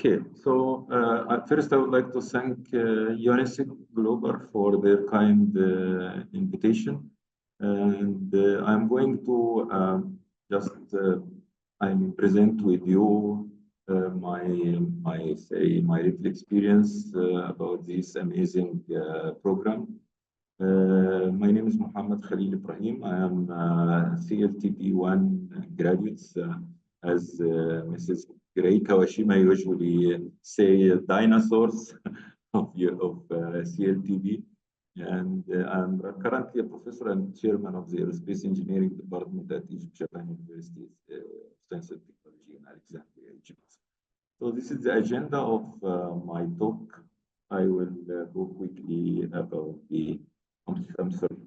Okay, so first I would like to thank UNISEC-Global for their kind invitation. And I'm going to just present with you my little experience about this amazing program. My name is Mohammed Khalil Ibrahim. I am CLTP 1 graduate, as Mrs. Gray Kawashima usually say, dinosaurs of CLTP. And I'm currently a professor and chairman of the Aerospace Engineering Department at Egypt-Japan University Science and Technology in Alexandria, Egypt. So this is the agenda of my talk. I will go quickly about the, I'm sorry.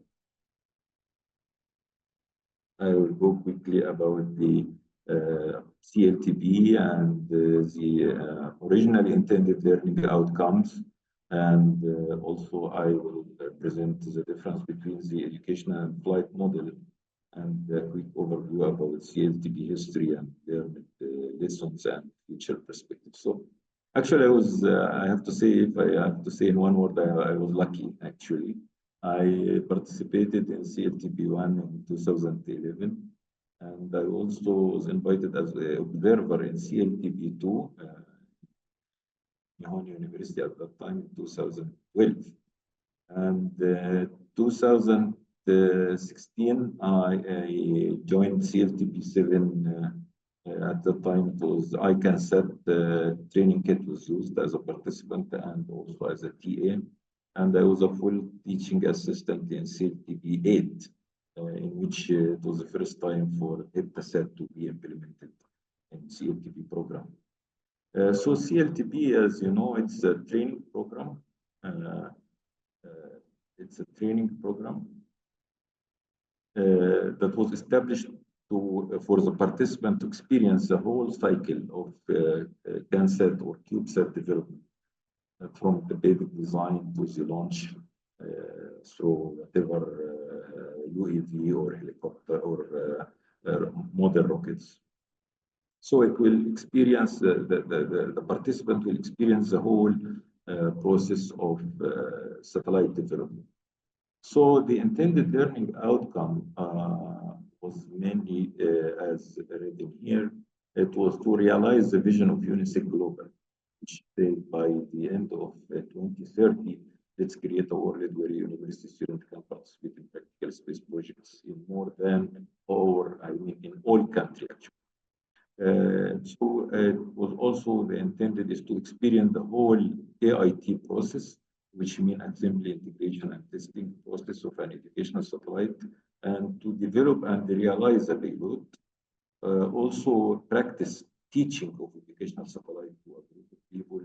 I will go quickly about the CLTP and the originally intended learning outcomes. And also I will present the difference between the educational and flight model and a quick overview about CLTP history and learned lessons and future perspectives. So actually I have to say, if I have to say in one word, I was lucky actually. I participated in CLTP 1 in 2011. And I also was invited as an observer in CLTP 2, Nihon University at that time in 2012. And 2016, I joined CLTP 7. At the time, it was ICANSAT training kit was used as a participant and also as a TA. And I was a full teaching assistant in CLTP 8. In which it was the first time for HEPTASAT to be implemented in CLTP program. So CLTP, as you know, it's a training program. It's a training program that was established for the participant to experience the whole cycle of CANSAT or CubeSat development, from the basic design to the launch. So whatever UAV or helicopter or model rockets. So it will experience, the participant will experience the whole process of satellite development. So the intended learning outcome was mainly, as written here, it was to realize the vision of UNISEC-Global, which said by the end of 2030, let's create a world where university students can participate in practical space projects in more than, or I mean, in all countries. So it was also the intended is to experience the whole AIT process, which means assembly, integration, and testing process of an educational satellite, and to develop and realize the payload. Also practice teaching of educational satellite to a group of people,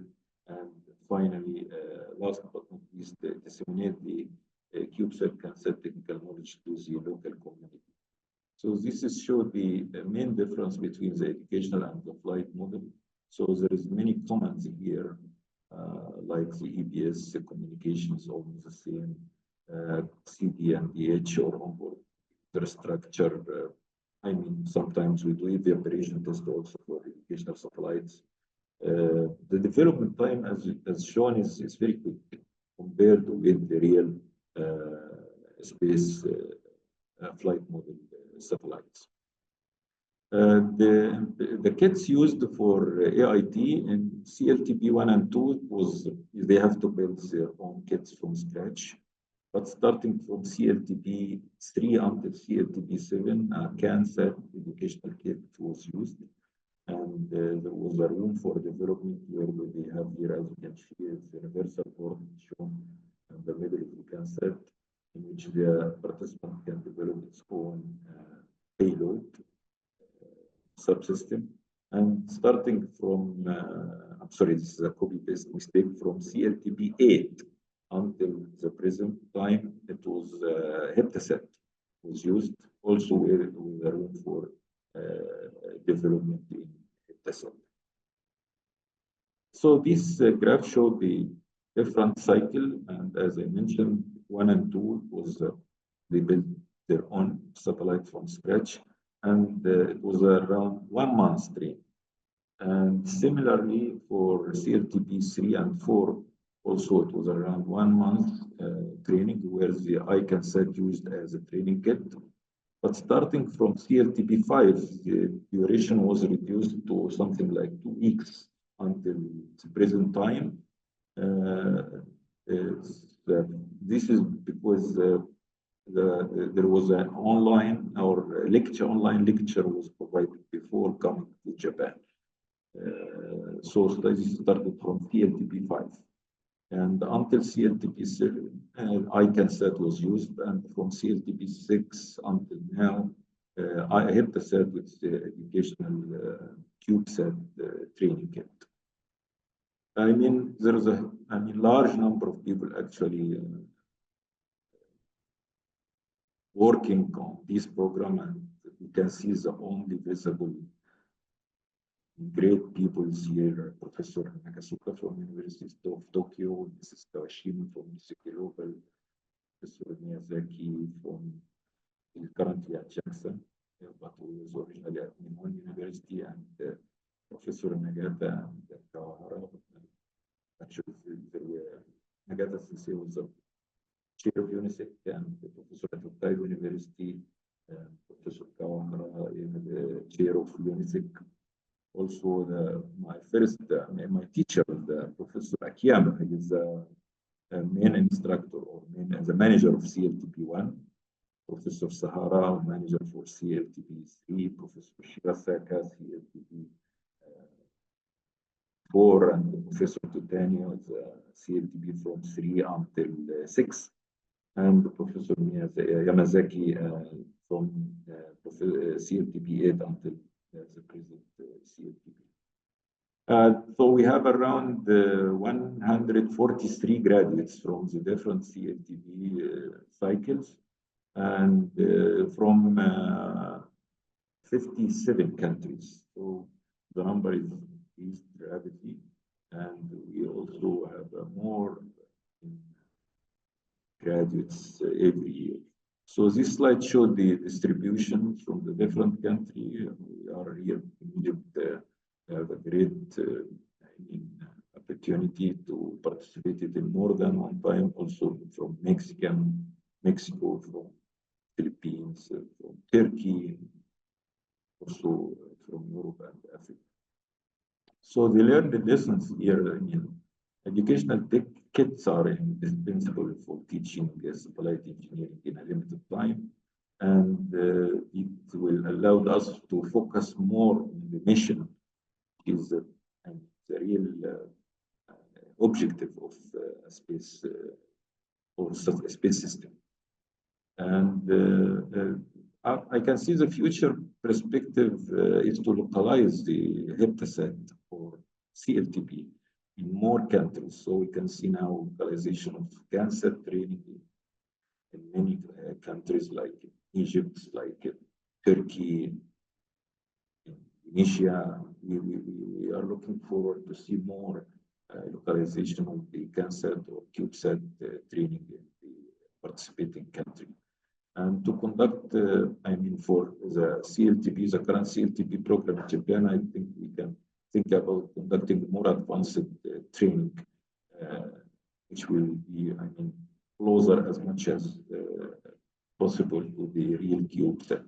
and finally, last but not least, disseminate the CubeSat CANSAT technical knowledge to the local community. So this is showed the main difference between the educational and the flight model. So there is many comments here, like the EBS, the communications almost the same, CD and DH or onboard structure. I mean, sometimes we do evaporation test also for educational satellites. The development time, as shown, is very quick compared with the real space flight model satellites. The kits used for AIT in CLTP 1 and 2 was they have to build their own kits from scratch. But starting from CLTP 3 until CLTP 7, CANSAT educational kit was used. And there was a room for development where they have here, as you can see, is the universal board shown in the middle of the CANSAT, in which the participant can develop its own payload subsystem. And starting from, I'm sorry, this is a copy-paste mistake, from CLTP 8 until the present time, it was HEPTASAT was used, also with a room for development in HEPTASAT. So this graph showed the different cycle, and as I mentioned, 1 and 2 was they built their own satellite from scratch, and it was around 1 month training. And similarly for CLTP 3 and 4, also it was around 1 month training where the ICANN set used as a training kit. But starting from CLTP 5, the duration was reduced to something like 2 weeks until the present time. This is because there was an online or online lecture was provided before coming to Japan. So this started from CLTP 5. And until CLTP 7, ICANN set was used, and from CLTP 6 until now, HeptaSet with the educational CubeSat training kit. I mean, there is a large number of people actually working on this program, and you can see the only visible great people here, Professor Nakasuka from University of Tokyo, Mrs. Kawashima from UNISEC-Global, Professor Miyazaki from currently at Jackson, but who was originally at Nihon University, and Professor Nagata and Kawahara. Actually, Nagata Sensei was the chair of UNISEC, and Professor at Hokkaido University, Professor Kawahara is the chair of UNISEC. Also, my teacher, Professor Akiyama, is the main instructor or the manager of CLTP1. Professor Sahara, manager for CLTP3, Professor Shirasaka, CLTP4, and Professor Tutanio, CLTP from 3 until 6, and Professor Yamazaki from CLTP8 until the present CLTP. So we have around 143 graduates from the different CLTP cycles, and from 57 countries. So the number is increased rapidly, and we also have more graduates every year. So this slide showed the distribution from the different countries. We are here in Egypt, have a great opportunity to participate in more than one time, also from Mexico, from Philippines, from Turkey, also from Europe and Africa. So the learned lessons here, educational kits are indispensable for teaching satellite engineering in a limited time, and it will allow us to focus more on the mission, which is the real objective of a space or space system. And I can see the future perspective is to localize the HeptaSat or CLTP in more countries. So we can see now localization of cancer training in many countries like Egypt, like Turkey, Indonesia. We are looking forward to see more localization of the cancer or CubeSat training in the participating country. And to conduct, for the CLTP, the current CLTP program in Japan, I think we can think about conducting more advanced training, which will be, closer as much as possible to the real CubeSat.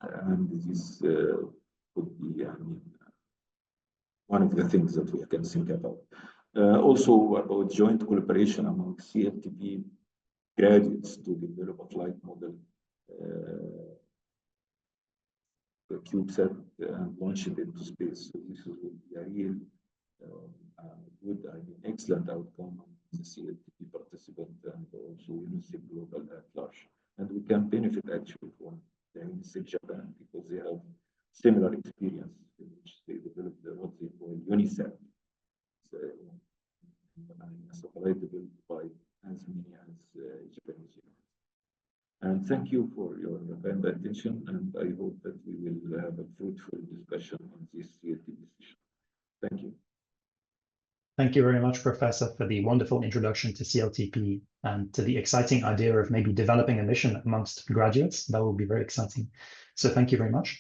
And this could be, one of the things that we can think about. Also about joint collaboration among CLTP graduates to develop a flight model, the CubeSat, and launch it into space. So this will be a real good, excellent outcome of the CLTP participant and also UNISEC-Global at large. And we can benefit actually from the UNISEC Japan because they have similar experience in which they developed what they call UNISEC. A satellite developed by as many as Japanese universities. And thank you for your kind attention, and I hope that we will have a fruitful discussion on this CLTP session. Thank you. Thank you very much, Professor, for the wonderful introduction to CLTP and to the exciting idea of maybe developing a mission amongst graduates. That will be very exciting. So thank you very much.